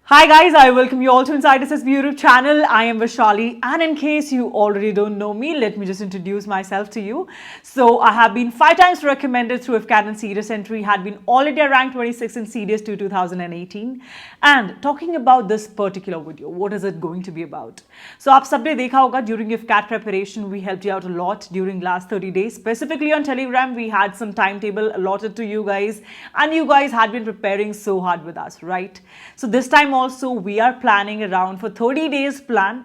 Hi guys, I welcome you all to Inside SS YouTube channel. I am Vishali, and in case you already don't know me, let me just introduce myself to you. So I have been 5 times recommended through FCAT and Serious Entry, had been all India ranked 26 in Serious to 2018. And talking about this particular video, what is it going to be about? So आप सबने देखा होगा during FCAT preparation, we helped you out a lot during last 30 days. Specifically on Telegram, we had some timetable allotted to you guys, and you guys had been preparing so hard with us, right? So this time also we are planning around for 30 days plan.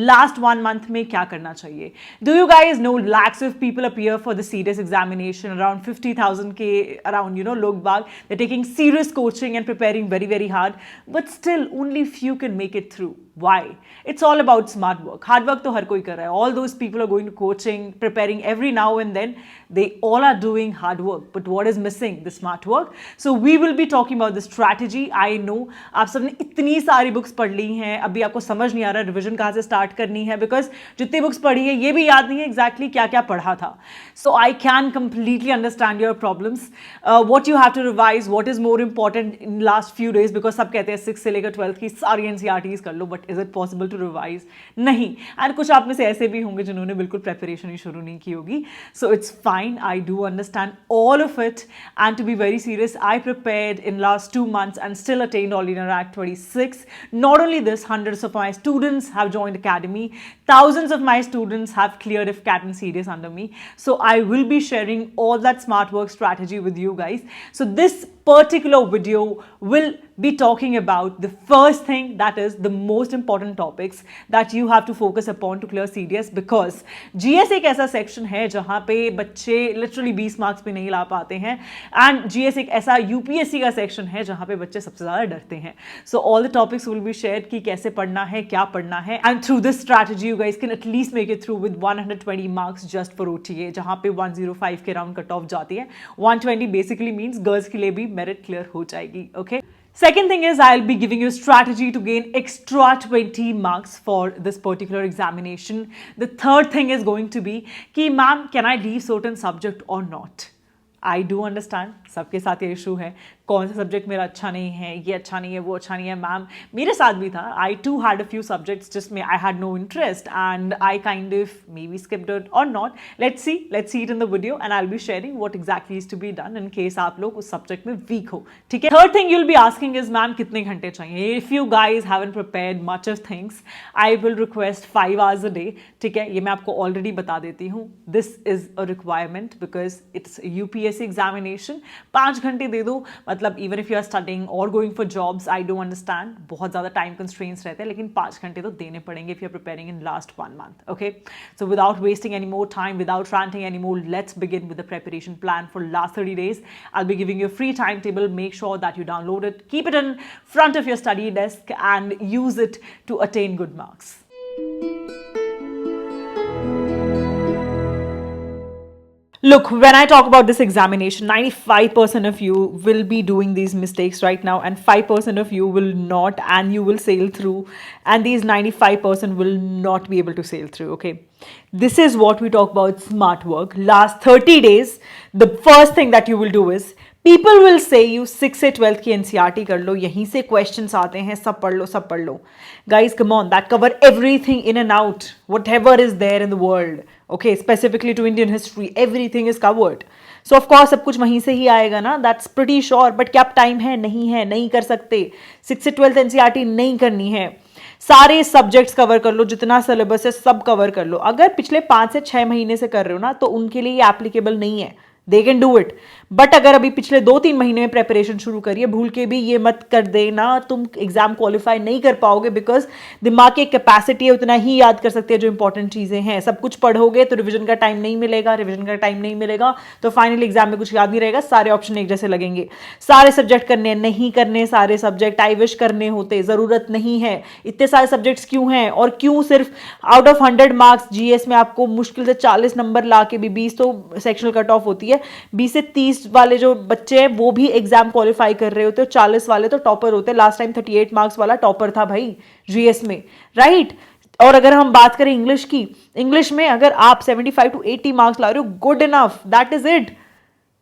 Last 1 month में क्या करना चाहिए? Do you guys know lakhs of people appear for the serious examination, around 50,000 के around लोग बाग, they're taking serious coaching and preparing very hard, but still only few can make it through. Why? It's all about smart work. Hard work तो हर कोई कर रहा है. All those people are going to coaching, preparing every now and then. They all are doing hard work. But what is missing? The smart work. So we will be talking about the strategy. I know आप सबने इतनी सारी books पढ़ ली हैं, अभी आपको समझ नहीं आ रहा रिविजन कहाँ से स्टार्ट करनी है, बिकॉज जितनी बुक्स पढ़ी है ये भी याद नहीं है एग्जैक्टली क्या क्या पढ़ा था. So I can completely understand your problems, what you have to revise, what is more important in last few days, because सब कहते हैं 6 से लेकर 12 की सारी एनसीईआरटीज कर लो, but is it possible to revise? नहीं. एंड कुछ आप में से ऐसे भी होंगे जिन्होंने बिल्कुल प्रेपरेशन ही शुरू नहीं की होगी. So it's fine, I do understand all of it, and to be very serious, I prepared in last 2 months and still attained all India rank 26. Not only this, hundreds of my students have joined academy, thousands of my students have cleared FCAT and Serious under me. So I will be sharing all that smart work strategy with you guys. So this particular video will be talking about the first thing, that is the most important topics that you have to focus upon to clear CDS, because GS एक ऐसा section है जहाँ पे बच्चे literally 20 marks पे नहीं ला पाते हैं, एंड GS एक ऐसा UPSC का सेक्शन है जहाँ पे बच्चे सबसे ज़्यादा डरते हैं. So all the topics will be shared कि कैसे पढ़ना है, क्या पढ़ना है, and through this strategy you guys can at least make it through with 120 marks just for OTA, जहाँ पे 105 के राउंड कट ऑफ जाती है. 120 बेसिकली मीन्स गर्ल्स के लिए भी मेरिट क्लियर हो जाएगी. Okay. Second thing is, I'll be giving you a strategy to gain extra 20 marks for this particular examination. The third thing is going to be कि ma'am, can I leave certain subject or not? I do understand, सबके साथ ये issue है, कौन सा subject मेरा अच्छा नहीं है, ये अच्छा नहीं है, वो अच्छा नहीं है. मैम मेरे साथ भी था. I too had a few subjects जिसमें I had no interest and I kind of maybe skipped it or not. Let's see it in the video and I will be sharing what exactly is to be done in case आप लोग उस subject में weak हो. ठीक है. Third thing you will be asking is ma'am कितने घंटे चाहिए? If you guys haven't prepared much of things, I will request 5 hours a day. ठीक है, ये मैं आपको ऑलरेडी बता देती हूँ. This is a requirement because it's UPSC examination. 5 घंटे दे दो, मतलब even if you are studying or going for jobs, I don't understand, बहुत ज़्यादा टाइम कंस्ट्रेंट्स रहते हैं, लेकिन 5 घंटे तो देने पड़ेंगे if you are preparing in last 1 month. Okay. So without wasting any more time, without ranting any more, let's begin with the preparation plan for last 30 days. I'll be giving you a free timetable. Make sure that you download it, keep it in front of your study desk and use it to attain good marks. Look, when I talk about this examination, 95% of you will be doing these mistakes right now, and 5% of you will not, and you will sail through, and these 95% will not be able to sail through. Okay, this is what we talk about smart work. Last 30 days, the first thing that you will do is, people will say you 6 से 12 की NCERT कर लो, यहीं से questions आते हैं, सब पढ़ लो. Guys, come on, that cover everything in and out, whatever is there in the world. Okay, specifically to Indian history, everything is covered. So of course सब कुछ वहीं से ही आएगा ना, that's pretty sure. But क्या टाइम है? नहीं कर सकते. 6 से 12 NCERT नहीं करनी है. सारे सब्जेक्ट्स कवर कर लो, जितना सिलेबस है सब कवर कर लो. अगर पिछले 5 से 6 महीने से कर रहे हो ना, तो उनके लिए ये एप्लीकेबल नहीं है. They can do it. But अगर अभी पिछले 2-3 महीने में प्रेपरेशन शुरू करिए, भूल के भी ये मत कर देना, तुम एग्जाम क्वालिफाई नहीं कर पाओगे, बिकॉज दिमाग की कैपेसिटी है उतना ही याद कर सकते हैं जो इंपॉर्टेंट चीजें हैं. सब कुछ पढ़ोगे तो रिवीजन का टाइम नहीं मिलेगा, तो फाइनली एग्जाम में कुछ याद नहीं रहेगा, सारे ऑप्शन एक जैसे लगेंगे. सारे सब्जेक्ट करने नहीं करने, सारे सब्जेक्ट आई विश करने होते, जरूरत नहीं है. इतने सारे सब्जेक्ट्स क्यों हैं, और क्यों सिर्फ आउट ऑफ 100 मार्क्स जीएस में आपको मुश्किल से 40 नंबर ला के भी 20 तो सेक्शनल कट ऑफ होती है, 20 से 30 वाले जो बच्चे हैं वो भी एग्जाम क्वालिफाई कर रहे होते हैं, 40 वाले तो टॉपर होते हैं. लास्ट टाइम 38 मार्क्स वाला टॉपर था भाई जीएस में, राइट? और अगर हम बात करें इंग्लिश की, इंग्लिश में अगर आप 75 to 80 मार्क्स ला रहे हो, good enough, that is it,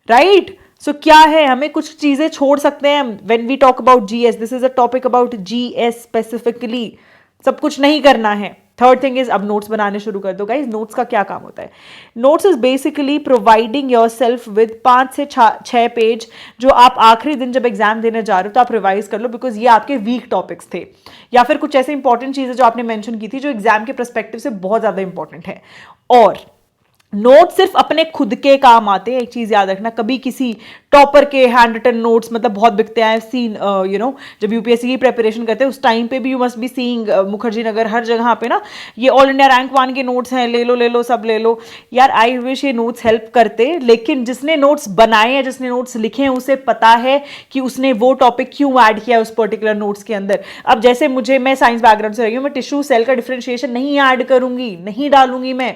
right? So क्या है, हमें कुछ चीजें छोड़ सकते हैं when we talk about GS, this is a topic about GS specifically, सब कुछ नहीं करना है। थर्ड थिंग इज अब नोट्स बनाने शुरू कर दो गाइज। नोट्स का क्या काम होता है? Notes is basically providing your self with 5 से 6 पेज जो आप आखिरी दिन जब एग्जाम देने जा रहे हो तो आप रिवाइज कर लो, बिकॉज ये आपके वीक टॉपिक्स थे, या फिर कुछ ऐसे इंपॉर्टेंट चीजें जो आपने मेंशन की थी जो एग्जाम के परस्पेक्टिव से बहुत ज्यादा इंपॉर्टेंट है। और नोट सिर्फ अपने खुद के काम आते हैं, एक चीज याद रखना, कभी किसी टॉपर के हैंड रिटन नोट्स मतलब बहुत बिकते हैं, सीन जब यूपीएससी की प्रिपरेशन करते हैं उस टाइम पे भी you must be seeing Mukherjee Nagar हर जगह पे ना, ये ऑल इंडिया रैंक 1 के नोट्स हैं, ले लो सब ले लो। यार आई विश ये नोट्स हेल्प करते, लेकिन जिसने नोट्स बनाए हैं, जिसने नोट्स लिखे हैं, उसे पता है कि उसने वो टॉपिक क्यों ऐड किया उस पर्टिकुलर नोट्स के अंदर। अब जैसे मैं साइंस बैकग्राउंड से रही हूँ, मैं टिश्यू सेल का डिफरेंशिएशन नहीं ऐड करूंगी, नहीं डालूंगी मैं,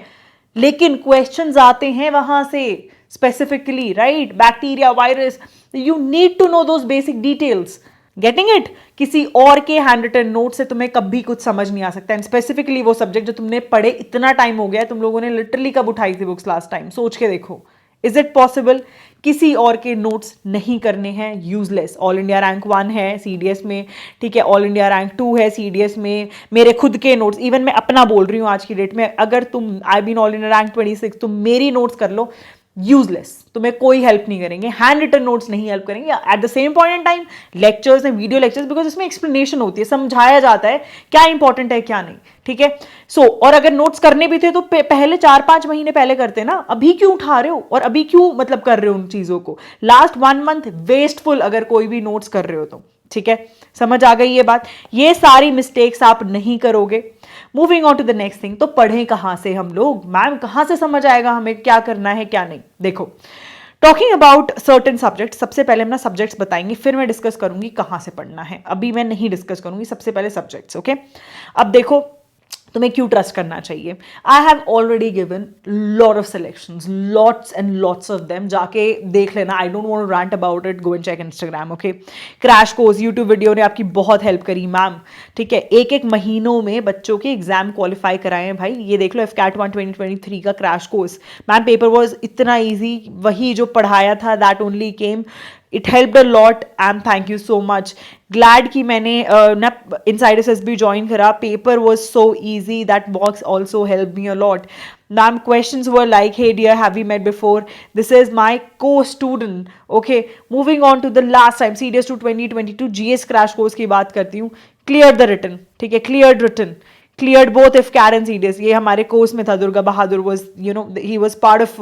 लेकिन क्वेश्चंस आते हैं वहां से specifically, right? Bacteria, virus, you need to know those basic details. Getting it? किसी और के हैंड रिटन नोट से तुम्हें कभी कुछ समझ नहीं आ सकता, एंड स्पेसिफिकली वो सब्जेक्ट जो तुमने पढ़े इतना टाइम हो गया, तुम लोगों ने लिटरली कब उठाई थी बुक्स लास्ट टाइम, सोच के देखो। Is it possible? किसी और के नोट्स नहीं करने हैं, यूजलेस। ऑल इंडिया रैंक 1 है सीडीएस में, ठीक है, ऑल इंडिया रैंक 2 है सीडीएस में, मेरे खुद के नोट्स, इवन मैं अपना बोल रही हूँ आज की डेट में, अगर तुम I been all India rank 26, तुम मेरी नोट्स कर लो, यूजलेस, तुम्हें कोई हेल्प नहीं करेंगे, हैंड रिटन नोट्स नहीं हेल्प करेंगे। At the same point in time lectures and video lectures, because इसमें एक्सप्लेनेशन होती है, समझाया जाता है क्या इंपॉर्टेंट है क्या नहीं, ठीक है। सो और अगर नोट्स करने भी थे तो पहले 4-5 महीने पहले करते ना, अभी क्यों उठा रहे हो और अभी क्यों मतलब कर रहे हो उन चीजों को? लास्ट 1 मंथ वेस्टफुल अगर कोई भी नोट्स कर रहे हो तो, ठीक है, समझ आ गई ये बात? ये सारी मिस्टेक्स आप नहीं करोगे। Moving on to the next thing, तो पढ़ें कहां से हम लोग? मैम कहां से समझ आएगा हमें क्या करना है क्या नहीं? देखो, टॉकिंग अबाउट सर्टेन सब्जेक्ट, सबसे पहले हम ना सब्जेक्ट्स बताएंगे, फिर मैं डिस्कस करूंगी कहां से पढ़ना है। अभी मैं नहीं डिस्कस करूंगी, सबसे पहले सब्जेक्ट्स, ओके? अब देखो तुम्हें क्यों ट्रस्ट करना चाहिए। I have already given lot of selections, lots and lots of them, जाके देख लेना। I don't want to rant about it, go and check Instagram, okay? Crash course YouTube video ने आपकी बहुत हेल्प करी मैम, ठीक है। एक महीनों में बच्चों के एग्जाम क्वालिफाई कराए हैं भाई, ये देख लो FCAT 1 2023 का crash course. Ma'am paper was इतना ईजी, वही जो पढ़ाया था that only came, it helped a lot and thank you so much. Glad कि मैंने ना इनसाइड SSB ज्वाइन करा, paper was so easy, that box also help me a lot. Ma'am questions were like, hey dear have we met before, this is my co student, okay? Moving on to the last time CDS 2 2022 GS crash course की बात करती हूँ। Clear the written, ठीक है, cleared written, cleared both FCAT and CDS, ये हमारे course में था। दुर्गा बहादुर was, he was part of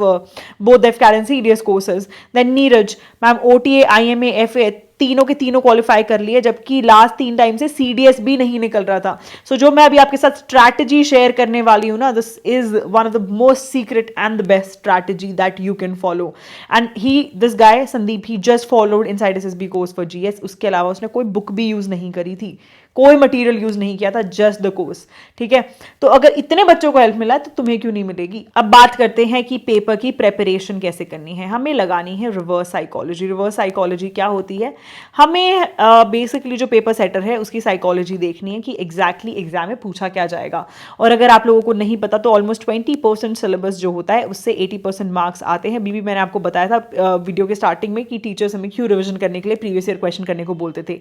both the FCAT and CDS courses. Then Neeraj ma'am OTA IMA FA तीनों के तीनों क्वालिफाई कर लिए, जबकि लास्ट 3 टाइम से CDS भी नहीं निकल रहा था। सो जो मैं अभी आपके साथ स्ट्रैटेजी शेयर करने वाली हूँ ना, this is one of the most secret and the best strategy that you can follow. And this guy Sandeep, he just followed inside SSB course for GS। उसके अलावा उसने कोई बुक भी यूज नहीं करी थी, कोई मटेरियल यूज नहीं किया था, जस्ट द कोर्स, ठीक है। तो अगर इतने बच्चों को हेल्प मिला है तो तुम्हें क्यों नहीं मिलेगी? अब बात करते हैं कि पेपर की प्रेपरेशन कैसे करनी है। हमें लगानी है रिवर्स साइकोलॉजी। रिवर्स साइकोलॉजी क्या होती है? हमें बेसिकली जो पेपर सेटर है उसकी साइकोलॉजी देखनी है कि एग्जैक्टली एग्जाम में पूछा क्या जाएगा। और अगर आप लोगों को नहीं पता तो ऑलमोस्ट 20% सिलेबस जो होता है उससे 80% मार्क्स आते हैं। अभी भी मैंने आपको बताया था वीडियो के स्टार्टिंग में कि टीचर्स हमें क्यों रिविजन करने के लिए प्रीवियस ईयर क्वेश्चन करने को बोलते थे।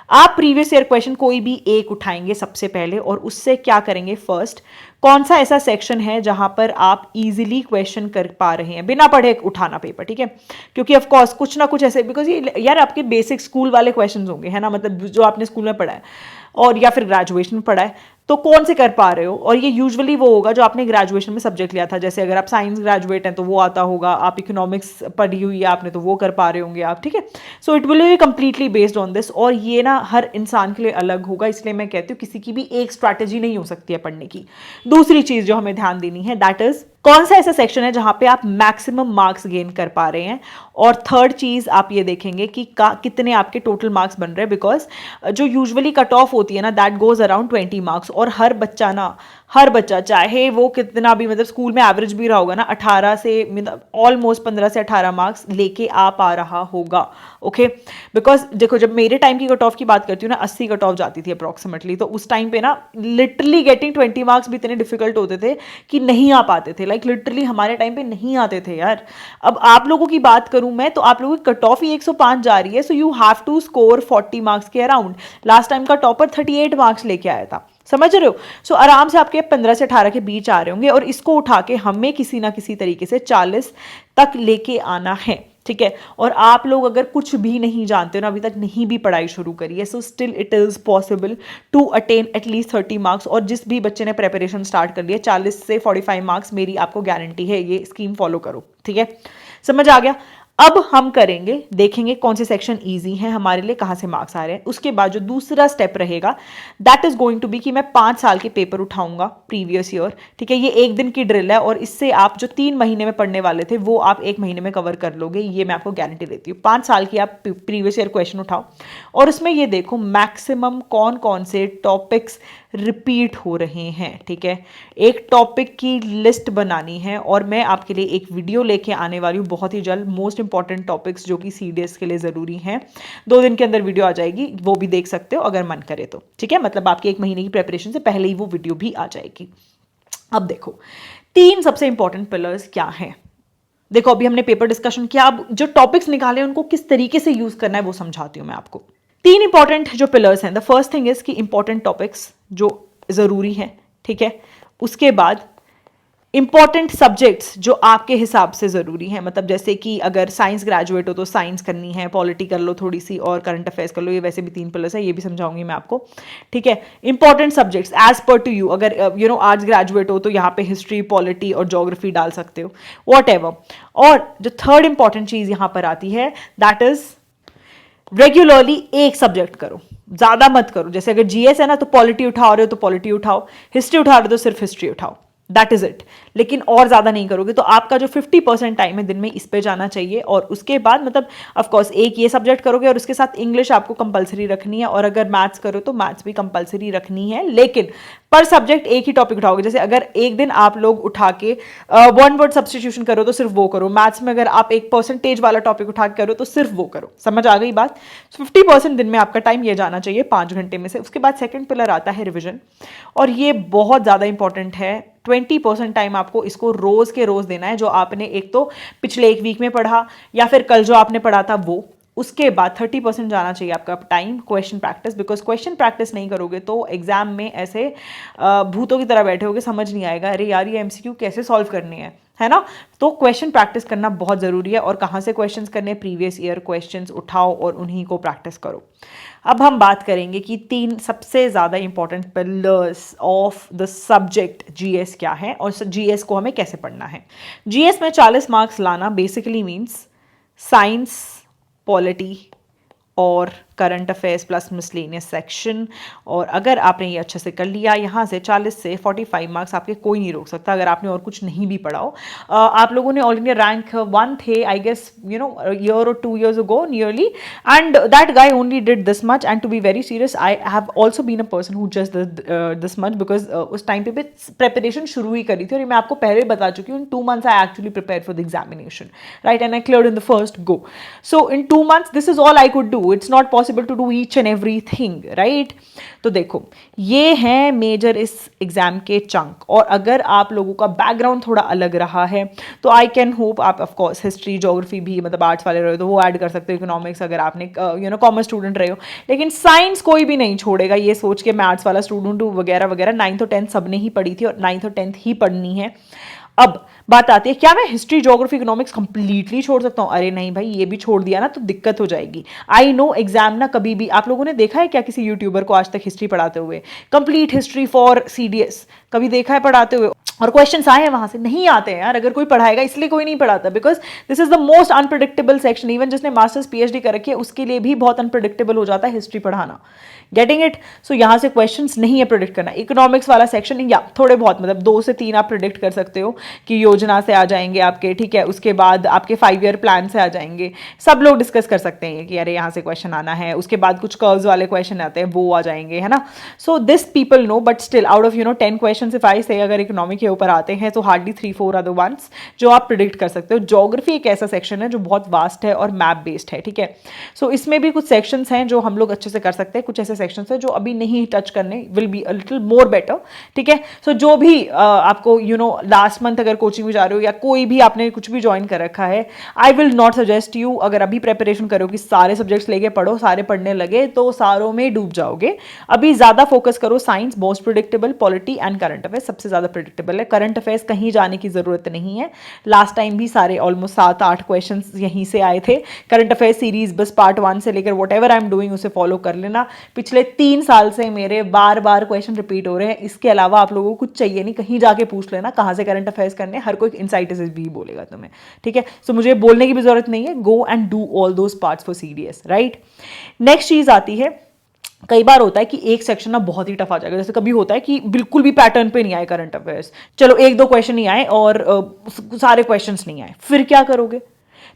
आप प्रीवियस ईयर क्वेश्चन कोई भी एक उठाएंगे सबसे पहले, और उससे क्या करेंगे, फर्स्ट कौन सा ऐसा सेक्शन है जहां पर आप इजीली क्वेश्चन कर पा रहे हैं बिना पढ़े उठाना पेपर, ठीक है? क्योंकि ऑफ कोर्स कुछ ना कुछ ऐसे, बिकॉज ये यार आपके बेसिक स्कूल वाले क्वेश्चंस होंगे, है ना, मतलब जो आपने स्कूल में पढ़ा है और या फिर ग्रेजुएशन में पढ़ा है, तो कौन से कर पा रहे हो। और ये यूजुअली वो होगा जो आपने ग्रेजुएशन में सब्जेक्ट लिया था। जैसे अगर आप साइंस ग्रेजुएट हैं तो वो आता होगा, आप इकोनॉमिक्स पढ़ी हुई है आपने तो वो कर पा रहे होंगे आप, ठीक है? So it will be completely based on this, और ये ना हर इंसान के लिए अलग होगा। इसलिए मैं कहती हूँ किसी की भी एक स्ट्रैटेजी नहीं हो सकती है पढ़ने की। दूसरी चीज जो हमें ध्यान देनी है, दैट इज कौन सा ऐसा सेक्शन है जहां पे आप मैक्सिमम मार्क्स गेन कर पा रहे हैं। और थर्ड चीज आप ये देखेंगे कि कितने आपके टोटल मार्क्स बन रहे हैं, बिकॉज जो यूजुअली कट ऑफ होती है ना, दैट गोज अराउंड 20 मार्क्स, और हर बच्चा ना हर बच्चा चाहे वो कितना भी मतलब स्कूल में एवरेज भी रहा होगा ना, 18 से मतलब ऑलमोस्ट 15 से 18 मार्क्स लेके आ पा रहा होगा। ओके, बिकॉज देखो जब मेरे टाइम की कट ऑफ की बात करती हूँ ना, 80 कट ऑफ जाती थी अप्रॉक्सीमेटली, तो उस टाइम पे ना लिटरली गेटिंग 20 मार्क्स भी इतने डिफिकल्ट होते थे कि नहीं आ पाते थे, लाइक लिटरली हमारे टाइम पे नहीं आते थे यार। अब आप लोगों की बात करूं मैं, तो आप लोगों की कट ऑफ ही 105 जा रही है, so you have to score 40 marks के अराउंड। लास्ट टाइम का टॉपर 38 मार्क्स लेके आया था, समझ रहे हो? सो आराम से आपके 15 से 18 के बीच आ रहे होंगे, और इसको उठा के हमें किसी ना किसी तरीके से 40 तक लेके आना है, ठीक है? और आप लोग अगर कुछ भी नहीं जानते हो ना, अभी तक नहीं भी पढ़ाई शुरू करी है, so still it is possible to attain at least 30 marks. और जिस भी बच्चे ने प्रेपरेशन स्टार्ट कर लिया, 40 से 45 मार्क्स मेरी आपको गारंटी है, ये स्कीम फॉलो करो, ठीक है? समझ आ गया? अब हम करेंगे, देखेंगे कौन से सेक्शन इजी हैं हमारे लिए, कहाँ से मार्क्स आ रहे हैं। उसके बाद जो दूसरा स्टेप रहेगा that is going to be कि मैं 5 साल के पेपर उठाऊंगा प्रीवियस ईयर, ठीक है? ये 1 दिन की ड्रिल है, और इससे आप जो 3 महीने में पढ़ने वाले थे वो आप 1 महीने में कवर कर लोगे, ये मैं आपको गारंटी देती हूँ। 5 साल की आप प्रीवियस ईयर क्वेश्चन उठाओ, और उसमें ये देखो मैक्सिमम कौन कौन से टॉपिक्स रिपीट हो रहे हैं, ठीक है? एक टॉपिक की लिस्ट बनानी है, और मैं आपके लिए एक वीडियो लेके आने वाली हूँ बहुत ही जल्द, मोस्ट इंपॉर्टेंट टॉपिक्स जो कि CDS के लिए ज़रूरी हैं। 2 दिन के अंदर वीडियो आ जाएगी, वो भी देख सकते हो अगर मन करे तो, ठीक है? मतलब आपके 1 महीने की प्रेपरेशन से पहले ही वो वीडियो भी आ जाएगी। अब देखो 3 सबसे इंपॉर्टेंट पिलर्स क्या हैं। देखो अभी हमने पेपर डिस्कशन किया, अब जो टॉपिक्स निकाले उनको किस तरीके से यूज करना है वो समझाती हूँ मैं आपको। 3 इंपॉर्टेंट जो पिलर्स हैं, द फर्स्ट थिंग इज कि इंपॉर्टेंट टॉपिक्स जो जरूरी हैं, ठीक है? उसके बाद इंपॉर्टेंट सब्जेक्ट्स जो आपके हिसाब से ज़रूरी हैं, मतलब जैसे कि अगर साइंस ग्रेजुएट हो तो साइंस करनी है, पॉलिटी कर लो थोड़ी सी, और करंट अफेयर्स कर लो, ये वैसे भी 3 पिलर्स है, ये भी समझाऊंगी मैं आपको, ठीक है? Important subjects as per to you, अगर यू नो आर्ट्स ग्रेजुएट हो तो यहाँ पे हिस्ट्री, पॉलिटी और ज्योग्राफी डाल सकते हो, वॉट एवर। और जो थर्ड इंपॉर्टेंट चीज़ यहाँ पर आती है दैट इज रेगुलरली एक सब्जेक्ट करो, ज्यादा मत करो। जैसे अगर GS है ना तो पॉलिटी उठा रहे हो तो पॉलिटी उठाओ, हिस्ट्री उठा रहे हो तो सिर्फ हिस्ट्री उठाओ, दैट इज इट। लेकिन और ज्यादा नहीं करोगे तो आपका जो 50% टाइम है दिन में इस पे जाना चाहिए। और उसके बाद मतलब ऑफकोर्स एक ये सब्जेक्ट करोगे, और उसके साथ इंग्लिश आपको कंपलसरी रखनी है, और अगर मैथ्स करो तो मैथ्स भी कंपलसरी रखनी है, लेकिन पर सब्जेक्ट एक ही टॉपिक उठाओगे। जैसे अगर एक दिन आप लोग उठा के 1 वर्ड सब्सटीट्यूशन करो तो सिर्फ वो करो, मैथ्स में अगर आप एक परसेंटेज वाला टॉपिक उठा के करो तो सिर्फ वो करो। समझ आ गई बात? 50% दिन में आपका टाइम ये जाना चाहिए 5 घंटे में से। उसके बाद सेकंड पिलर आता है रिविजन, और ये बहुत ज़्यादा इंपॉर्टेंट है। 20% टाइम आपको इसको रोज के रोज देना है, जो आपने एक तो पिछले 1 वीक में पढ़ा या फिर कल जो आपने पढ़ा था वो। उसके बाद 30% जाना चाहिए आपका time question practice, because question practice नहीं करोगे तो एग्जाम में ऐसे भूतों की तरह बैठे होगे, समझ नहीं आएगा, अरे यार ये MCQ कैसे सॉल्व करने हैं, है ना? तो क्वेश्चन प्रैक्टिस करना बहुत ज़रूरी है। और कहाँ से क्वेश्चंस करने? प्रीवियस ईयर क्वेश्चंस उठाओ और उन्हीं को प्रैक्टिस करो। अब हम बात करेंगे कि 3 सबसे ज़्यादा important pillars of the subject GS क्या है, और GS को हमें कैसे पढ़ना है। GS में 40 मार्क्स लाना बेसिकली मीन्स साइंस, पॉलिटी और current affairs plus miscellaneous section. और अगर आपने ये अच्छे से कर लिया, यहाँ से 40 से 45 मार्क्स आपके कोई नहीं रोक सकता, अगर आपने और कुछ नहीं भी पढ़ा हो। आप लोगों ने ऑल इंडिया रैंक 1 थे I guess, you know, year और 2 years ago nearly, and that guy only did this much. And to be very serious, I have also been a person who just this much, because उस time पे preparation शुरू ही करी थी, और मैं आपको पहले बता चुकी हूँ, in 2 months I actually prepare for the examination, right? And I cleared in the first go. So in 2 months this is all I could do, it's not possible to do each and everything, right? तो देखो ये है major इस exam के chunk. और अगर आप लोगों का बैकग्राउंड थोड़ा अलग रहा है तो आई कैन होप आप ऑफ कोर्स हिस्ट्री, ज्योग्राफी भी मतलब आर्ट्स वाले रहे हो तो वो ऐड कर सकते हो, इकोनॉमिक्स अगर आपने यू नो कॉमर्स स्टूडेंट रहे हो। लेकिन साइंस कोई भी नहीं छोड़ेगा ये सोच के मैं आर्ट्स वाला स्टूडेंट हूँ वगैरह वगैरह। 9th और 10th सबने ही पढ़ी थी, और 9th और 10th ही पढ़नी है। अब बात आती है क्या मैं हिस्ट्री, ज्योग्राफी, इकोनॉमिक्स कंप्लीटली छोड़ सकता हूँ? अरे नहीं भाई, ये भी छोड़ दिया ना तो दिक्कत हो जाएगी। आई नो एग्जाम ना कभी भी, आप लोगों ने देखा है क्या किसी यूट्यूबर को आज तक हिस्ट्री पढ़ाते हुए, कंप्लीट हिस्ट्री फॉर CDS कभी देखा है पढ़ाते हुए? और क्वेश्चंस आए हैं वहां से, नहीं आते हैं यार, अगर कोई पढ़ाएगा, इसलिए कोई नहीं पढ़ाता, because this is the most unpredictable section. Even जिसने मास्टर्स पीएचडी कर रखी है उसके लिए भी बहुत अनप्रिडिक्टेबल हो जाता है हिस्ट्री पढ़ाना। Getting it? सो यहाँ से क्वेश्चंस नहीं है प्रिडिक्ट करना। इकोनॉमिक्स वाला सेक्शन या थोड़े बहुत, मतलब 2 से 3 आप प्रिडिक्ट कर सकते हो कि योजना से आ जाएंगे आपके, ठीक है, उसके बाद आपके 5 ईयर प्लान से आ जाएंगे, सब लोग डिस्कस कर सकते हैं कि अरे यहाँ से क्वेश्चन आना है, उसके बाद कुछ कर्व्स वाले क्वेश्चन आते हैं वो आ जाएंगे, है ना। So this people know, but still out of 10 question if I से अगर इकोनॉमिक के ऊपर आते हैं तो हार्डली 3-4 आर द वंस जो आप प्रिडिक्ट कर सकते हो। ज्योग्राफी एक ऐसा सेक्शन है जो बहुत वास्ट है और मैप बेस्ड है, ठीक है। सो इसमें भी कुछ सेक्शंस हैं जो हम लोग अच्छे से कर सकते हैं, कुछ ऐसे सेक्शंस हैं जो अभी नहीं टच करने, will be a little more better, ठीक है। सो जो भी आपको लास्ट मंथ अगर कोचिंग में जा रहे हो या कोई भी आपने कुछ भी ज्वाइन कर रखा है, I will not suggest you, अगर अभी प्रेपरेशन करो कि सारे सब्जेक्ट्स लेके पढ़ो, सारे पढ़ने लगे तो सारों में डूब जाओगे। अभी ज्यादा फोकस करो science, most predictable, polity and current affairs सबसे ज्यादा प्रिडिक्टेबल है। करंट अफेयर्स कहीं जाने की जरूरत नहीं है, लास्ट टाइम भी सारे ऑलमोस्ट 7-8 क्वेश्चन यहीं से आए थे। करंट अफेयर सीरीज बस पार्ट 1 से लेकर what ever I am doing उसे फॉलो कर लेना। पिछले 3 साल से मेरे बार बार क्वेश्चन रिपीट हो रहे हैं, इसके अलावा आप लोगों को कुछ चाहिए नहीं, कहीं जाके पूछ लेना कहाँ से करंट अफेयर्स करने, हर कोई इनसाइट से भी बोलेगा तुम्हें, ठीक है। सो मुझे बोलने की भी जरूरत नहीं है, go and do all those parts for CDS, right. Next चीज आती है, कई बार होता है कि एक सेक्शन ना बहुत ही टफ आ जाएगा, जैसे कभी होता है कि बिल्कुल भी पैटर्न पे नहीं आए करंट अफेयर्स, चलो 1-2 क्वेश्चन नहीं आए और सारे क्वेश्चंस नहीं आए, फिर क्या करोगे?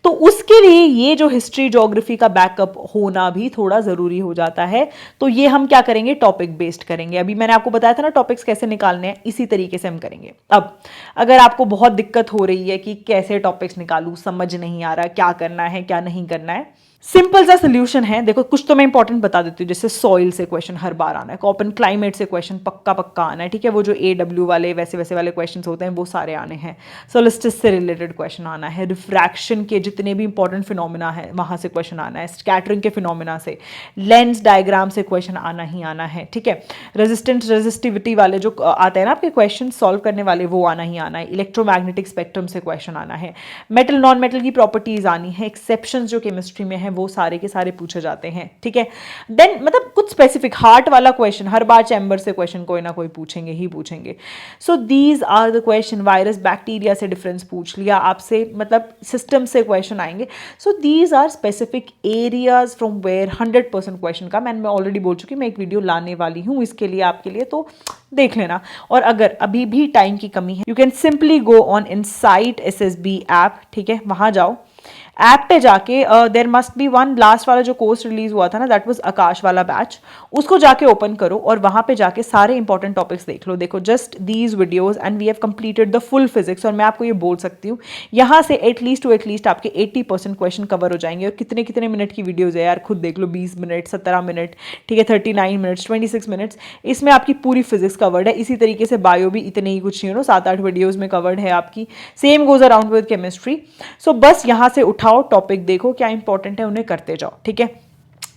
तो उसके लिए ये जो हिस्ट्री ज्योग्राफी का बैकअप होना भी थोड़ा जरूरी हो जाता है। तो ये हम क्या करेंगे, टॉपिक बेस्ड करेंगे। अभी मैंने आपको बताया था ना टॉपिक्स कैसे निकालने हैं, इसी तरीके से हम करेंगे। अब अगर आपको बहुत दिक्कत हो रही है कि कैसे टॉपिक्स निकालूं, समझ नहीं आ रहा क्या करना है क्या नहीं करना है, सिंपल सा सोल्यूशन है। देखो कुछ तो मैं इंपॉर्टेंट बता देती हूँ, जैसे सॉइल से क्वेश्चन हर बार आना है, कॉपन क्लाइमेट से क्वेश्चन पक्का पक्का आना है, ठीक है। वो जो AW वाले वैसे वैसे वाले क्वेश्चंस होते हैं वो सारे आने हैं। सोलिस्टिस से रिलेटेड क्वेश्चन आना है, रिफ्रैक्शन के जितने भी इंपॉर्टेंट फिनोमिना है वहां से क्वेश्चन आना है, स्कैटरिंग के फिनोमिना से, लेंस डायग्राम से क्वेश्चन आना ही आना है, ठीक है। रेजिस्टेंस रेजिस्टिविटी वाले जो आते हैं ना आपके क्वेश्चन सॉल्व करने वाले, वो आना ही आना है। इलेक्ट्रोमैग्नेटिक स्पेक्ट्रम से क्वेश्चन आना है, मेटल नॉन मेटल की प्रॉपर्टीज आनी है, एक्सेप्शंस जो केमिस्ट्री में है वो सारे के सारे पूछे जाते हैं, ठीक है। देन मतलब कुछ स्पेसिफिक हार्ट वाला क्वेश्चन हर बार चैम्बर से क्वेश्चन कोई ना कोई पूछेंगे ही पूछेंगे। So these are the question. Virus bacteria से डिफरेंस पूछ लिया आपसे, मतलब सिस्टम से क्वेश्चन आएंगे। So these are specific areas from where 100% question का मैं ऑलरेडी बोल चुकी, मैं एक वीडियो लाने वाली हूँ इसके लिए आपके लिए, तो देख लेना। और अगर अभी भी टाइम की कमी है, you can simply go on insight SSB app, ठीक है, वहां जाओ, ऐप पे जाके there must be one, last वाला जो कोर्स रिलीज हुआ था ना, दैट वाज आकाश वाला बैच, उसको जाके ओपन करो और वहां पे जाके सारे इंपॉर्टेंट टॉपिक्स देख लो। देखो just these videos and we have completed the full physics. और मैं आपको ये बोल सकती हूँ यहाँ से एटलीस्ट टू एटलीस्ट आपके 80% क्वेश्चन कवर हो जाएंगे। और कितने कितने मिनट की वीडियोज है यार, खुद देख लो, 20 मिनट, 17 मिनट, ठीक है, 39 मिनट्स, 26 मिनट्स, इसमें आपकी पूरी फिजिक्स कवर्ड है। इसी तरीके से बायो भी इतने ही कुछ 7-8 वीडियोज में कवर्ड है आपकी। Same goes around with chemistry. So बस यहाँ से उठाओ टॉपिक, देखो क्या इंपॉर्टेंट है, उन्हें करते जाओ, ठीक है।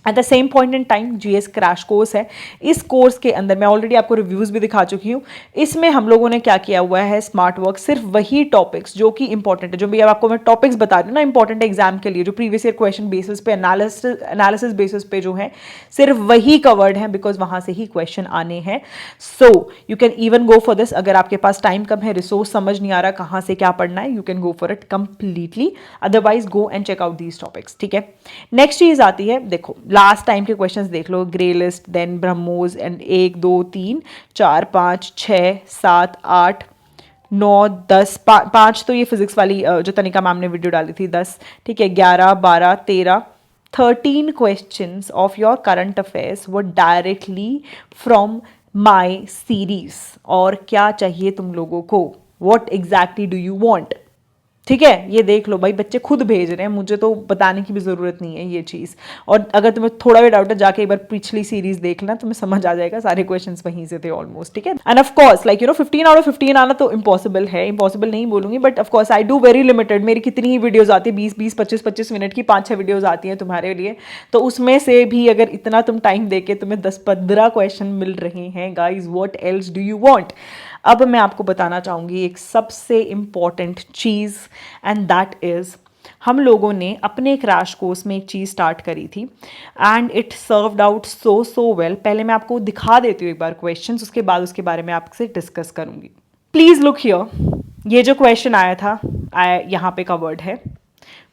At the same point in time GS crash course है। इस कोर्स के अंदर मैं ऑलरेडी आपको रिव्यूज भी दिखा चुकी हूँ। इसमें हम लोगों ने क्या किया हुआ है, स्मार्ट वर्क, सिर्फ वही टॉपिक्स जो कि इंपॉर्टेंट है, जो भी अब आपको मैं टॉपिक्स बता रही हूँ ना इंपॉर्टेंट एग्जाम के लिए, जो प्रीवियस ईयर क्वेश्चन बेसिस पे, एनालिसिस बेसिस पे जो है, सिर्फ वही कवर्ड है, बिकॉज वहां से ही क्वेश्चन आने हैं। सो you can even go for this. अगर आपके पास टाइम कम है, रिसोर्स समझ नहीं आ रहा कहाँ से क्या पढ़ना है, you can go for it completely. Otherwise go and check out these topics, ठीक है। नेक्स्ट चीज आती है, देखो लास्ट टाइम के क्वेश्चंस देख लो, grey list, then BrahMos and 1 2 3 4 5 6 7 8 9 10, 5 तो ये फिजिक्स वाली जो तनिका मैम ने वीडियो डाली थी, 10, ठीक है, 11 12 13 13 questions of your current affairs वो डायरेक्टली फ्रॉम माई सीरीज। और क्या चाहिए तुम लोगों को, what exactly do you want, ठीक है, ये देख लो भाई, बच्चे खुद भेज रहे हैं, मुझे तो बताने की भी जरूरत नहीं है ये चीज। और अगर तुम्हें थोड़ा भी डाउट है, जाके एक बार पिछली सीरीज देख लेना, तुम्हें समझ आ जाएगा, सारे क्वेश्चंस वहीं से थे ऑलमोस्ट, ठीक है। End of course like 15 out of 15 आना तो इम्पॉसिबल है, इम्पॉसिबल नहीं बोलूंगी, but of course I do very limited. मेरी कितनी ही वीडियोज आती है, 20 25 मिनट की 5-6 वीडियोज आती हैं तुम्हारे लिए, तो उसमें से भी अगर इतना तुम टाइम देके तुम्हें 10-15 क्वेश्चन मिल रहे हैं, guys what else do you want. अब मैं आपको बताना चाहूँगी एक सबसे important cheese, and that is हम लोगों ने अपने क्रैश कोर्स में एक चीज़ स्टार्ट करी थी and it served out so well. पहले मैं आपको दिखा देती हूँ एक बार क्वेश्चंस, उसके बाद उसके बारे में आपसे डिस्कस करूँगी। प्लीज लुक हियर, ये जो क्वेश्चन आया था यहाँ पे कवर्ड है.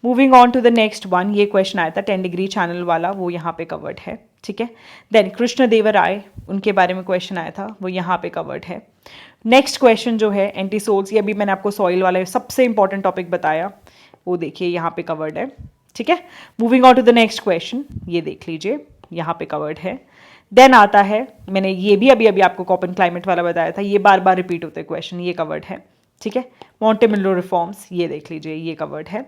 Moving on to the next one, ये क्वेश्चन आया था 10 डिग्री चैनल वाला, वो यहाँ पे कवर्ड है. ठीक है. देन कृष्ण देव राय, उनके बारे में क्वेश्चन आया था, वो यहाँ पे कवर्ड है. नेक्स्ट क्वेश्चन जो है एंटी सोल्स, ये अभी मैंने आपको सॉइल वाला सबसे इंपॉर्टेंट टॉपिक बताया, वो देखिए यहाँ पे कवर्ड है. ठीक है. Moving on to the next question, ये देख लीजिए यहाँ पे कवर्ड है. देन आता है, मैंने ये भी अभी आपको कॉपन क्लाइमेट वाला बताया था, ये बार बार रिपीट होते क्वेश्चन, ये कवर्ड है. ठीक है. मॉन्टेमिलो रिफॉर्म्स, ये देख लीजिए, ये कवर्ड है.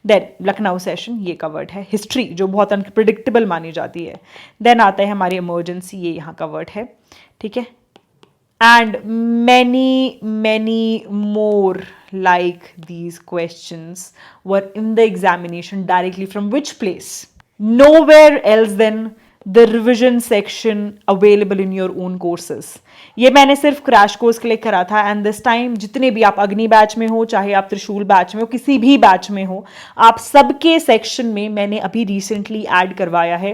देन लखनऊ सेशन, ये कवर्ड है. हिस्ट्री जो बहुत अनप्रिडिक्टेबल मानी जाती है. देन आता है हमारी इमरजेंसी, ये यहाँ कवर्ड है. ठीक है. And many more like these questions were in the examination directly from which place? Nowhere else than the revision section available in your own courses. ये मैंने सिर्फ क्रैश कोर्स क्लिक करा था. एंड दिस टाइम जितने भी आप अग्नि batch में हो, चाहे आप त्रिशूल बैच में हो, किसी भी बैच में हो, आप सबके सेक्शन में मैंने अभी रिसेंटली ऐड करवाया है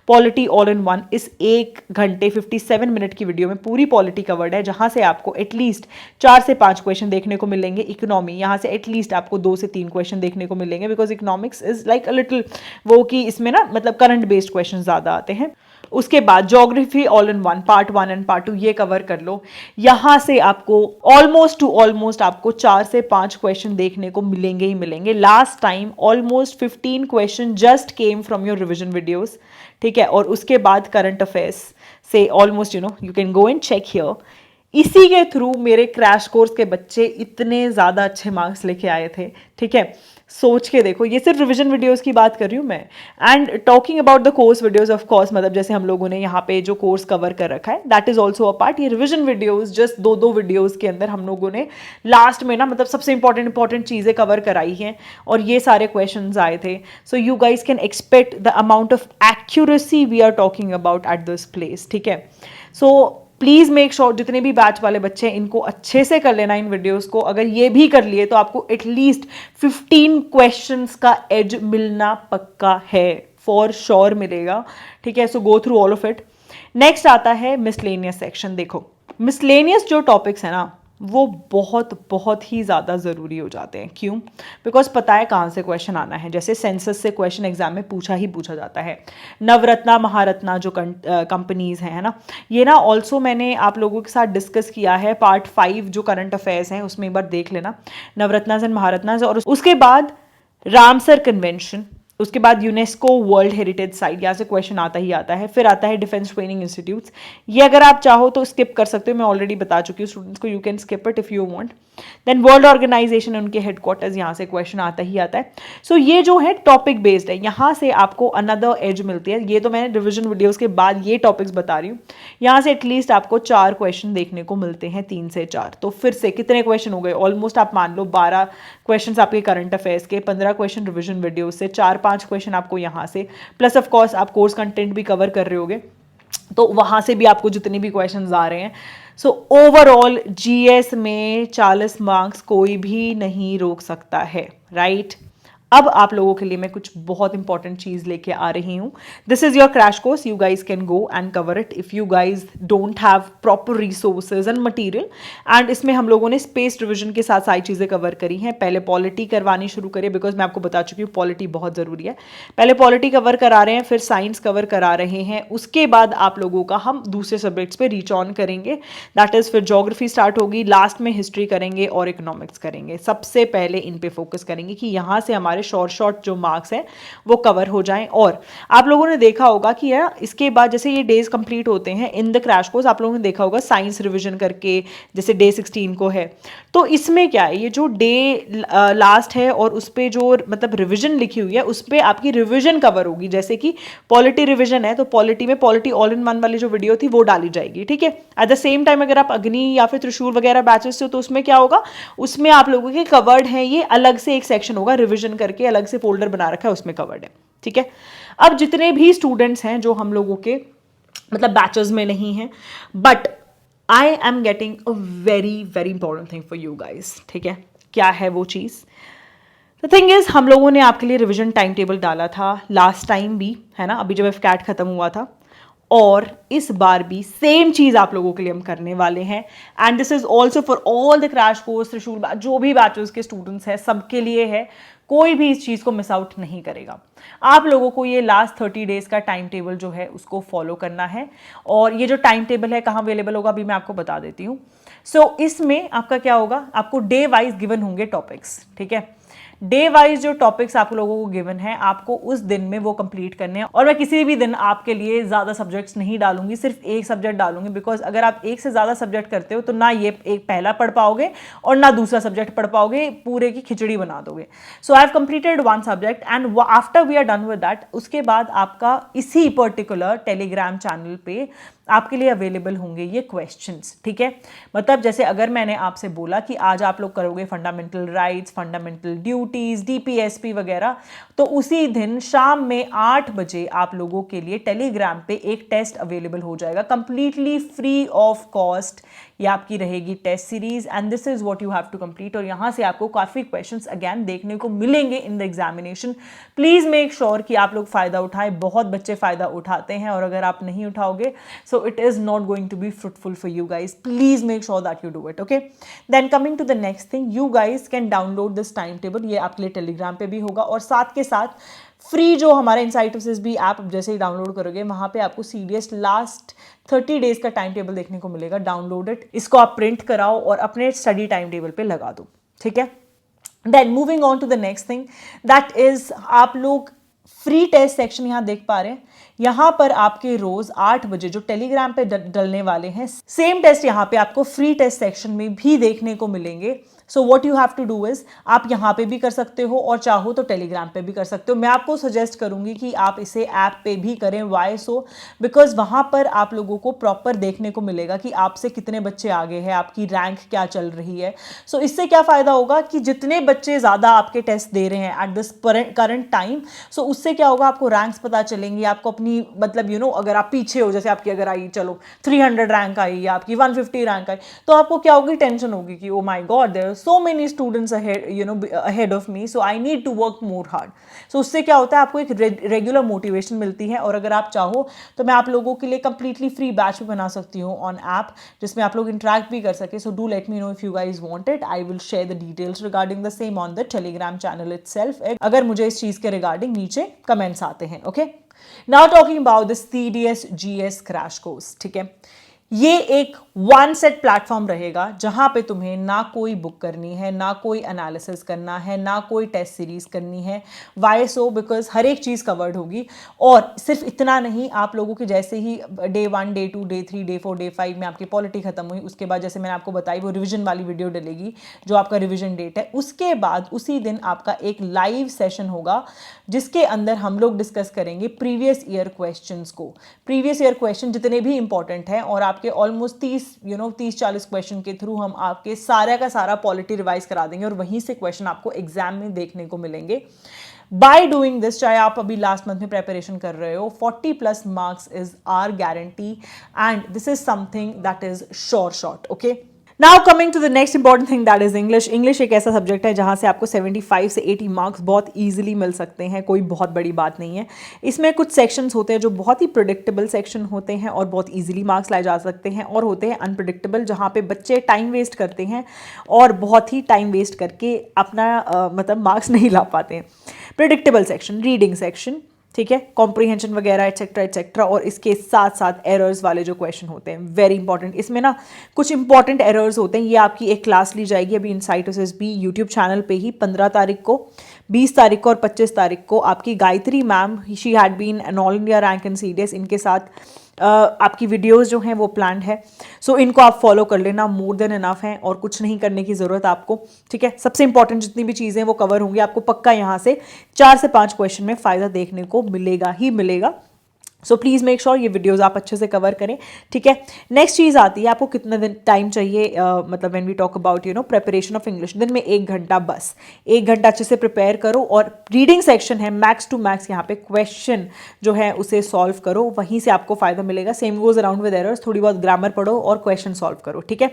पॉलिटी ऑल इन वन. इस 1 घंटे 57 मिनट की वीडियो में पूरी पॉलिटी कवर्ड है, जहां से आपको एटलीस्ट 4 से 5 क्वेश्चन देखने को मिलेंगे. इकोनॉमी, यहाँ से एटलीस्ट आपको 2 से 3 क्वेश्चन देखने को मिलेंगे, because economics is like a little वो कि इसमें ना मतलब करंट बेस्ड क्वेश्चन ज़्यादा आते हैं. उसके बाद geography all in one part 1 and part 2 ये कवर कर लो. यहां से आपको ऑलमोस्ट आपको 4 से 5 क्वेश्चन देखने को मिलेंगे ही मिलेंगे. Last time almost 15 question just came from your revision videos. ठीक है. और उसके बाद करंट अफेयर्स से almost you can go and check here. इसी के थ्रू मेरे क्रैश कोर्स के बच्चे इतने ज़्यादा अच्छे मार्क्स लेके आए थे. ठीक है. सोच के देखो, ये सिर्फ रिवीजन वीडियोस की बात कर रही हूँ मैं. And talking about the course videos, of course मतलब जैसे हम लोगों ने यहाँ पे जो कोर्स कवर कर रखा है, that is also a part. ये रिवीजन वीडियोस जस्ट 2 वीडियोस के अंदर हम लोगों ने लास्ट में ना मतलब सबसे इंपॉर्टेंट चीज़ें कवर कराई हैं, और ये सारे क्वेश्चन आए थे. So you guys can expect the amount of accuracy we are talking about at this place. ठीक है. सो प्लीज़ मेक श्योर जितने भी बैच वाले बच्चे हैं इनको अच्छे से कर लेना इन वीडियोस को. अगर ये भी कर लिए तो आपको एटलीस्ट 15 क्वेश्चंस का एज मिलना पक्का है, फॉर श्योर मिलेगा. ठीक है. So go through all of it. Next आता है मिसलेनियस सेक्शन. देखो, मिसलेनियस जो टॉपिक्स है ना वो बहुत ही ज़्यादा ज़रूरी हो जाते हैं. क्यों? बिकॉज पता है कहाँ से क्वेश्चन आना है. जैसे सेंसस से क्वेश्चन एग्जाम में पूछा जाता है. नवरत्ना महारत्ना जो कंपनीज हैं, है ना, ये ना ऑल्सो मैंने आप लोगों के साथ डिस्कस किया है. पार्ट 5 जो करंट अफेयर्स हैं उसमें एक बार देख लेना, नवरत्नाज एंड महारत्नाज. और उसके बाद रामसर कन्वेंशन, उसके बाद यूनेस्को वर्ल्ड हेरिटेज साइट, यहाँ से क्वेश्चन आता ही आता है. फिर आता है डिफेंस ट्रेनिंग इंस्टीट्यूट्स. ये अगर आप चाहो तो स्किप कर सकते हो, मैं ऑलरेडी बता चुकी हूँ स्टूडेंट्स को. You can skip it if you want. Then world organization, उनके हेडक्वार्टर्स, यहाँ से क्वेश्चन आता ही आता है. सो ये जो है टॉपिक बेस्ड है, यहाँ से आपको अनदर एज मिलती है. ये तो मैंने रिविजन वीडियोस के बाद ये टॉपिक्स बता रही हूँ. यहाँ से एटलीस्ट आपको 4 क्वेश्चन देखने को मिलते हैं, 3 से 4. तो फिर से कितने क्वेश्चन हो गए? ऑलमोस्ट आप मान लो 12 क्वेश्चन आपके करंट अफेयर्स के, 15 क्वेश्चन रिविजन वीडियो से, 4-5 क्वेश्चन आपको यहाँ से, प्लस ऑफ कोर्स आप कोर्स कंटेंट भी कवर कर रहे होगे, तो वहाँ से भी आपको जितने भी क्वेश्चंस आ रहे हैं. सो ओवरऑल जीएस में 40 मार्क्स कोई भी नहीं रोक सकता है, राइट? अब आप लोगों के लिए मैं कुछ बहुत इंपॉर्टेंट चीज लेके आ रही हूँ. This is your crash course. You guys can go and cover it if you guys don't have proper resources and material. And इसमें हम लोगों ने स्पेस डिवीजन के साथ सारी चीजें कवर करी हैं. पहले पॉलिटी करवानी शुरू करिए, बिकॉज मैं आपको बता चुकी हूँ पॉलिटी बहुत जरूरी है. पहले पॉलिटी कवर करा रहे हैं, फिर साइंस कवर करा रहे हैं. उसके बाद आप लोगों का हम दूसरे सब्जेक्ट्स पे रीच ऑन करेंगे. दैट इज फिर ज्योग्राफी स्टार्ट होगी, लास्ट में हिस्ट्री करेंगे और इकोनॉमिक्स करेंगे. सबसे पहले इन पे फोकस करेंगे कि यहाँ से हमारे शॉर्ट जो मार्क्स हैं वो कवर हो जाएं. और आप लोगों ने देखा होगा कि यार इसके बाद जैसे ये डेज कंप्लीट होते हैं इन द क्रैश कोर्स, आप लोगों ने देखा होगा साइंस रिवीजन करके जैसे डे 16 को है. तो इसमें क्या है, ये जो डे लास्ट है और उस पर जो मतलब रिविजन लिखी हुई है उस पर आपकी रिविजन कवर होगी. जैसे कि पॉलिटी रिविजन है तो पॉलिटी में पॉलिटी ऑल इन वन वाली जो वीडियो थी वो डाली जाएगी. ठीक है. एट द सेम टाइम अगर आप अग्नि या फिर त्रिशूल वगैरह बैचेस से हो तो उसमें क्या होगा, उसमें आप लोगों के कवर्ड है, ये अलग से एक सेक्शन होगा रिविजन करके, अलग से फोल्डर बना रखा है उसमें कवर्ड है. ठीक है. अब जितने भी स्टूडेंट्स हैं जो हम लोगों के मतलब बैचेस में नहीं हैं, but I am getting a very very important thing for you guys. ठीक है. क्या है वो चीज़? द थिंग इज हम लोगों ने आपके लिए रिविजन टाइम टेबल डाला था लास्ट टाइम भी, है ना, अभी जब एफकैट खत्म हुआ था. और इस बार भी सेम चीज आप लोगों के लिए हम करने वाले हैं, and this is also for all the crash course त्रिशूल जो भी बैचेस के स्टूडेंट्स हैं सबके लिए है। कोई भी इस चीज को मिस आउट नहीं करेगा। आप लोगों को ये लास्ट 30 डेज का टाइम टेबल जो है उसको फॉलो करना है, और ये जो टाइम टेबल है कहाँ अवेलेबल होगा अभी मैं आपको बता देती हूँ। सो इसमें आपका क्या होगा, आपको डे वाइज गिवन होंगे टॉपिक्स, ठीक है। डे वाइज जो टॉपिक्स आप लोगों को गिवन है आपको उस दिन में वो कंप्लीट करने हैं, और मैं किसी भी दिन आपके लिए ज्यादा सब्जेक्ट्स नहीं डालूंगी, सिर्फ एक सब्जेक्ट डालूंगी, बिकॉज अगर आप एक से ज्यादा सब्जेक्ट करते हो तो ना ये एक पहला पढ़ पाओगे और ना दूसरा सब्जेक्ट पढ़ पाओगे, पूरे की खिचड़ी बना दोगे। So I have completed one subject and after we are done with that, उसके बाद आपका इसी पर्टिकुलर टेलीग्राम चैनल पे आपके लिए अवेलेबल होंगे ये क्वेश्चंस, ठीक है। मतलब जैसे अगर मैंने आपसे बोला कि आज आप लोग करोगे fundamental rights, fundamental duties, DPSP वगैरह, तो उसी दिन शाम में 8 बजे आप लोगों के लिए टेलीग्राम पे एक टेस्ट अवेलेबल हो जाएगा कंप्लीटली फ्री ऑफ कॉस्ट। ये आपकी रहेगी test series and this is what you have to complete, और यहाँ से आपको काफ़ी क्वेश्चंस अगेन देखने को मिलेंगे in the examination. Please make sure कि आप लोग फ़ायदा उठाएं, बहुत बच्चे फ़ायदा उठाते हैं, और अगर आप नहीं उठाओगे सो it is not going to be fruitful for you guys. Please make sure that you do it, okay? Then coming to the next thing, you guys can download this timetable. ये आपके लिए टेलीग्राम पे भी होगा, और साथ के साथ फ्री जो हमारे इनसाइट ऑफ भी ऐप जैसे ही डाउनलोड करोगे वहाँ पे आपको सीडीएस लास्ट 30 डेज का टाइम टेबल देखने को मिलेगा। डाउनलोड इट, इसको आप प्रिंट कराओ और अपने स्टडी टाइम टेबल पे लगा दो, ठीक है। Then moving on to the next thing, that is आप लोग फ्री टेस्ट सेक्शन यहाँ देख पा रहे हैं। यहाँ पर आपके रोज 8 बजे जो टेलीग्राम पे डलने वाले हैं, सेम टेस्ट यहाँ पे आपको फ्री टेस्ट सेक्शन में भी देखने को मिलेंगे। So what you have to do is, आप यहाँ पे भी कर सकते हो और चाहो तो टेलीग्राम पे भी कर सकते हो। मैं आपको सजेस्ट करूंगी कि आप इसे ऐप पे भी करें। वाई सो, बिकॉज वहाँ पर आप लोगों को प्रॉपर देखने को मिलेगा कि आपसे कितने बच्चे आगे हैं, आपकी रैंक क्या चल रही है। सो इससे क्या फ़ायदा होगा कि जितने बच्चे ज़्यादा आपके टेस्ट दे रहे हैं एट दिस करंट टाइम, सो उससे क्या होगा, आपको रैंक्स पता चलेंगी, आपको अपनी मतलब यू नो अगर आप पीछे हो, जैसे आपकी अगर आई चलो 300 रैंक आई या आपकी 150 रैंक आई, तो आपको क्या होगी, टेंशन होगी कि oh my god there are so many students ahead of me, so I need to work more hard. So उससे क्या होता है, आपको एक रेगुलर मोटिवेशन मिलती है। और अगर आप चाहो तो मैं आप लोगों के लिए कंप्लीटली फ्री बैच भी बना सकती हूँ ऑन ऐप, जिसमें आप लोग इंटरेक्ट भी कर सके। So do let me know if you guys want it, I will share the details regarding the same on the Telegram channel itself, अगर मुझे इस चीज के रिगार्डिंग नीचे कमेंट्स आते हैं, okay. Now talking about the CDS GS crash course, ठीक है। ये एक वन सेट प्लेटफॉर्म रहेगा जहां पे तुम्हें ना कोई बुक करनी है, ना कोई एनालिसिस करना है, ना कोई टेस्ट सीरीज करनी है। वाई सो, बिकॉज हर एक चीज़ कवर्ड होगी। और सिर्फ इतना नहीं, आप लोगों के जैसे ही day 1, day 2, day 3, day 4, day 5 में आपकी पॉलिटी खत्म हुई, उसके बाद जैसे मैंने आपको बताई वो रिविजन वाली वीडियो डलेगी जो आपका रिविजन डेट है। उसके बाद उसी दिन आपका एक लाइव सेशन होगा जिसके अंदर हम लोग डिस्कस करेंगे प्रीवियस ईयर क्वेश्चंस को। प्रीवियस ईयर क्वेश्चन जितने भी इंपॉर्टेंट हैं, और आपके ऑलमोस्ट 30-40 क्वेश्चन के थ्रू हम आपके सारा का सारा पॉलिटी रिवाइज करा देंगे, और वहीं से क्वेश्चन आपको एग्जाम में देखने को मिलेंगे। बाय डूइंग दिस, चाहे आप अभी लास्ट मंथ में प्रेपरेशन कर रहे हो, 40+ marks is our guarantee, and this is something that is sure shot, okay. Now coming to the next important thing, that is English. English एक ऐसा सब्जेक्ट है जहां से आपको 75 से 80 मार्क्स बहुत ईजिली मिल सकते हैं, कोई बहुत बड़ी बात नहीं है। इसमें कुछ सेक्शंस होते हैं जो बहुत ही प्रिडिक्टेबल सेक्शन होते हैं और बहुत ईजिली मार्क्स लाए जा सकते हैं, और होते हैं अनप्रिडिक्टेबल जहां पे बच्चे टाइम वेस्ट करते हैं और बहुत ही टाइम वेस्ट करके अपना मतलब मार्क्स नहीं ला पाते हैं। प्रिडिक्टेबल सेक्शन, रीडिंग सेक्शन, ठीक है, कॉम्प्रीहेंशन वगैरह एटसेट्रा एटसेट्रा, और इसके साथ साथ एरर्स वाले जो क्वेश्चन होते हैं, वेरी इंपॉर्टेंट। इसमें ना कुछ इंपॉर्टेंट एरर्स होते हैं, ये आपकी एक क्लास ली जाएगी अभी इनसाइट SSB यूट्यूब चैनल पे ही 15 तारीख को, 20 तारीख को और 25 तारीख को। आपकी Gayatri ma'am, she had been an all India rank in CDS, इनके साथ आपकी वीडियोस जो हैं वो प्लान्ड है। सो इनको आप फॉलो कर लेना, मोर देन इनफ है, और कुछ नहीं करने की ज़रूरत आपको, ठीक है। सबसे इंपॉर्टेंट जितनी भी चीज़ें वो कवर होंगी, आपको पक्का यहाँ से 4 से 5 क्वेश्चन में फ़ायदा देखने को मिलेगा ही मिलेगा। सो प्लीज़ मेक श्योर ये वीडियोज़ आप अच्छे से कवर करें, ठीक है। नेक्स्ट चीज़ आती है, आपको कितना दिन टाइम चाहिए, मतलब when we talk about preparation of English, दिन में 1 घंटा, बस 1 घंटा अच्छे से प्रिपेयर करो। और रीडिंग सेक्शन है, मैक्स टू मैक्स यहाँ पे क्वेश्चन जो है उसे सॉल्व करो, वहीं से आपको फायदा मिलेगा। Same goes around with errors, थोड़ी बहुत ग्रामर पढ़ो और क्वेश्चन सॉल्व करो, ठीक है।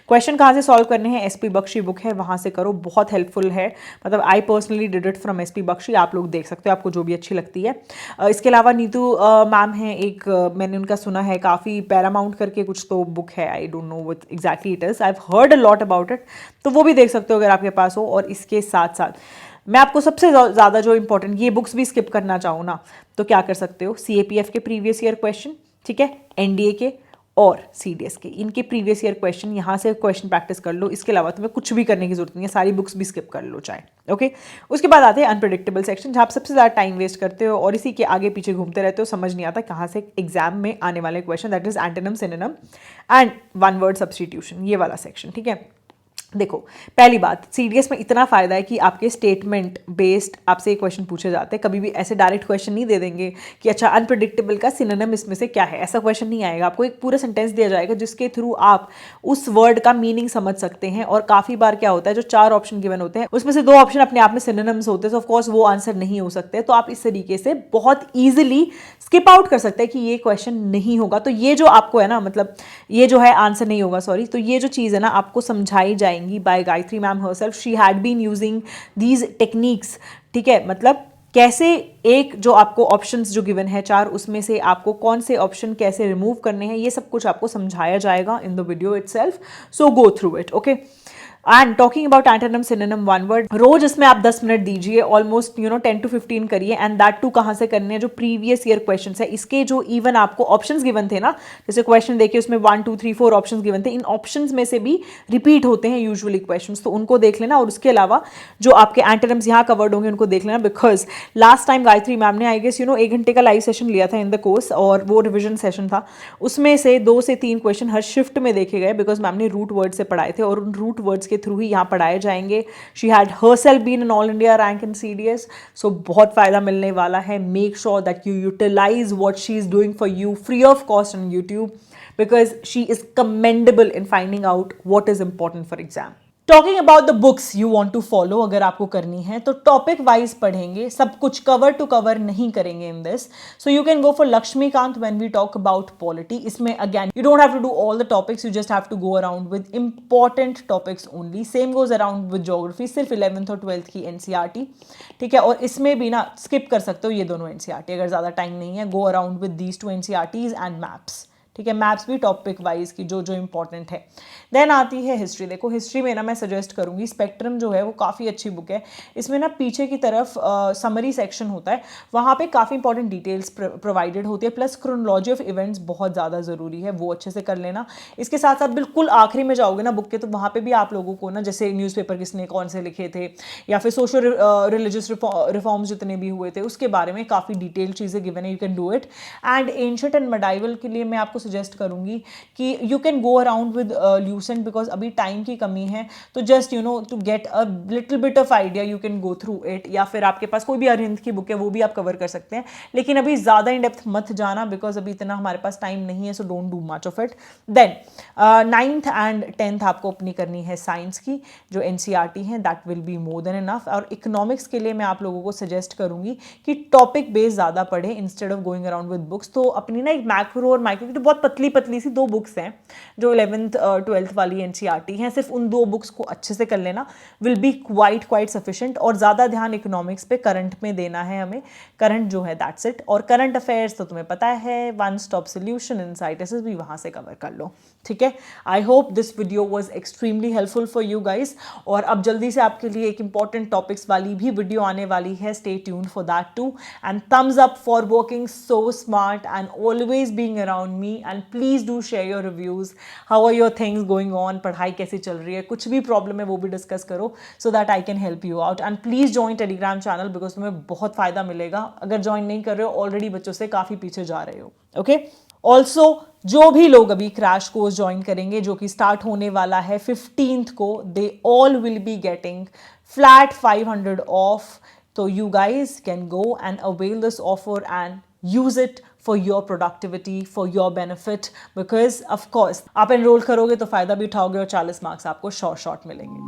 क्वेश्चन कहाँ से सॉल्व करने हैं, SP बख्शी बुक है, वहाँ से करो, बहुत हेल्पफुल है। मतलब I personally did it from SP Bakshi, आप लोग देख सकते हो, आपको जो भी अच्छी लगती है। इसके अलावा नीतू मैम हैं एक मैंने उनका सुना है काफ़ी, पैरामाउंट करके कुछ तो बुक है, I don't know what exactly it is, I have heard a lot about it, तो वो भी देख सकते हो अगर आपके पास हो। और इसके साथ साथ मैं आपको सबसे ज़्यादा जो इंपॉर्टेंट, ये बुक्स भी स्किप करना चाहूँ ना तो क्या कर सकते हो, CAPF के प्रीवियस ईयर क्वेश्चन, ठीक है, NDA के और CDS के, इनके प्रीवियस ईयर क्वेश्चन, यहाँ से क्वेश्चन प्रैक्टिस कर लो। इसके अलावा तुम्हें कुछ भी करने की जरूरत नहीं है, सारी बुक्स भी स्किप कर लो चाहे, ओके। उसके बाद आते हैं अनप्रेडिक्टेबल सेक्शन, जहाँ आप सबसे ज़्यादा टाइम वेस्ट करते हो और इसी के आगे पीछे घूमते रहते हो, समझ नहीं आता कहाँ से एग्जाम में आने वाले question, that is antonym, synonym and one word substitution, ये वाला सेक्शन, ठीक है। देखो, पहली बात, CDS में इतना फ़ायदा है कि आपके स्टेटमेंट बेस्ड आपसे एक क्वेश्चन पूछे जाते हैं, कभी भी ऐसे डायरेक्ट क्वेश्चन नहीं दे देंगे कि अच्छा अनप्रिडिक्टेबल का सिनोनिम इसमें से क्या है, ऐसा क्वेश्चन नहीं आएगा। आपको एक पूरा सेंटेंस दिया जाएगा जिसके थ्रू आप उस वर्ड का मीनिंग समझ सकते हैं। और काफ़ी बार क्या होता है, जो 4 ऑप्शन गिवन होते हैं उसमें से 2 ऑप्शन अपने आप में सिनोनिम्स होते हैं, तो ऑफकोर्स वो आंसर नहीं हो सकते, तो आप इस तरीके से बहुत ईजिली स्किप आउट कर सकते हैं कि ये क्वेश्चन नहीं होगा। तो ये जो आपको है ना, मतलब ये जो है आंसर नहीं होगा, सॉरी, तो ये जो चीज़ है ना आपको समझाई जाएंगी by Gayatri ma'am herself, she had been using these techniques, ठीक है। मतलब कैसे एक जो आपको ऑप्शंस जो गिवन है 4, उसमें से आपको कौन से ऑप्शन कैसे रिमूव करने हैं, ये सब कुछ आपको समझाया जाएगा in the video itself, so go through it, okay. And talking about antonym, synonym, one word, रोज इसमें आप 10 मिनट दीजिए, ऑलमोस्ट 10 to 15 करिए, एंड दैट टू कहाँ से करने हैं, जो प्रीवियस ईयर क्वेश्चन है इसके, जो इवन आपको ऑप्शंस गिवन थे ना, जैसे क्वेश्चन देखिए उसमें 1 2 3 4 ऑप्शंस गिवन थे, इन ऑप्शंस में से भी रिपीट होते हैं यूजुअली क्वेश्चंस, तो उनको देख लेना। और उसके अलावा जो आपके एंटोनिम्स यहाँ कवर्ड होंगे उनको देख लेना, because last time Gayatri ma'am ने आई गेस 1 घंटे का लाइव सेशन लिया था इन द कोर्स, और वो रिविजन सेशन था, उसमें से 2 से 3 क्वेश्चन हर शिफ्ट में देखे गए, बिकॉज मैम ने रूट वर्ड से पढ़ाए थे और उन रूट वर्ड्स के थ्रू ही यहाँ पढ़ाए जाएंगे। She had herself been an all India rank in CDS, so बहुत फायदा मिलने वाला है। Make sure that you utilize what she is doing for you free of cost on YouTube, because she is commendable in finding out what is important for exam. Talking about the books you want to follow, अगर आपको करनी है तो topic wise पढ़ेंगे, सब कुछ cover to cover नहीं करेंगे in this, so you can go for Laxmikanth when we talk about polity. इसमें again you don't have to do all the topics, you just have to go around with important topics only. Same goes around with geography, सिर्फ 11th और 12th की NCERT, ठीक है। और इसमें भी ना स्किप कर सकते हो ये दोनों NCERT अगर ज़्यादा टाइम नहीं है, गो around with these 2 NCERTs and maps, ठीक है। मैप्स भी टॉपिक वाइज की जो जो इंपॉर्टेंट है। देन आती है हिस्ट्री। देखो हिस्ट्री में ना मैं सजेस्ट करूंगी स्पेक्ट्रम, जो है वो काफ़ी अच्छी बुक है। इसमें ना पीछे की तरफ समरी सेक्शन होता है, वहाँ पे काफ़ी इंपॉर्टेंट डिटेल्स प्रोवाइडेड होती है, प्लस क्रोनोलॉजी ऑफ इवेंट्स बहुत ज़्यादा ज़रूरी है, वो अच्छे से कर लेना। इसके साथ साथ बिल्कुल आखिरी में जाओगे ना बुक के, तो वहाँ पर भी आप लोगों को ना, जैसे न्यूज़पेपर किसने कौन से लिखे थे, या फिर सोशल रिलीजियस रिफॉर्म्स जितने भी हुए थे उसके बारे में काफ़ी डिटेल चीज़ें गिवन है, you can do it. And ancient and medieval के लिए मैं आपको सजेस्ट करूंगी कि you can go around with Lucent, because अभी टाइम की कमी है, तो just to get a little bit of idea you can go through it. या फिर आपके पास कोई भी अरविंद की बुक है वो भी आप कवर कर सकते हैं, लेकिन अभी ज़्यादा इन डेप्थ मत जाना, बिकॉज अभी इतना हमारे पास टाइम नहीं है, so don't do much of it. Then 9th and 10th आपको अपनी करनी है साइंस की जो NCERT है, that will be more than enough. और इकोनॉमिक्स के लिए मैं आप लोगों को सजेस्ट करूंगी कि टॉपिक बेस ज़्यादा पढ़े instead of going around with books. तो अपनी ना एक मैक्रो और माइक्रो की तो बहुत पतली पतली सी 2 बुक्स हैं जो 11th 12th वाली NCERT हैं, सिर्फ उन 2 बुक्स को अच्छे से कर लेना, विल बी क्वाइट सफिशिएंट। और ज़्यादा ध्यान इकोनॉमिक्स पे, करंट में देना है हमें, करंट जो है दैट्स इट। और करंट अफेयर्स तो तुम्हें पता है, वन स्टॉप सोल्यूशन इनसाइट भी वहाँ से कवर कर लो, ठीक है। I hope this video was extremely helpful for you guys. और अब जल्दी से आपके लिए एक इंपॉर्टेंट टॉपिक्स वाली भी वीडियो आने वाली है, stay tuned for that too. And thumbs up for working so smart and always being around me, and please do share your reviews, how are your things going on, पढ़ाई कैसी चल रही है, कुछ भी प्रॉब्लम है वो भी डिस्कस करो, so that I can help you out. And please join Telegram channel, because तुम्हें बहुत फायदा मिलेगा। अगर ज्वाइन नहीं कर रहे हो, ऑलरेडी बच्चों से काफी पीछे जा रहे हो, ओके। ऑल्सो जो भी लोग अभी क्रैश कोर्स ज्वाइन करेंगे जो कि स्टार्ट होने वाला है 15th को, they all will be getting flat 500 off. तो you guys can go and avail this offer and use it for your productivity, for your benefit, because of course आप enrol करोगे तो फायदा भी उठाओगे और 40 मार्क्स आपको शॉर्ट मिलेंगे।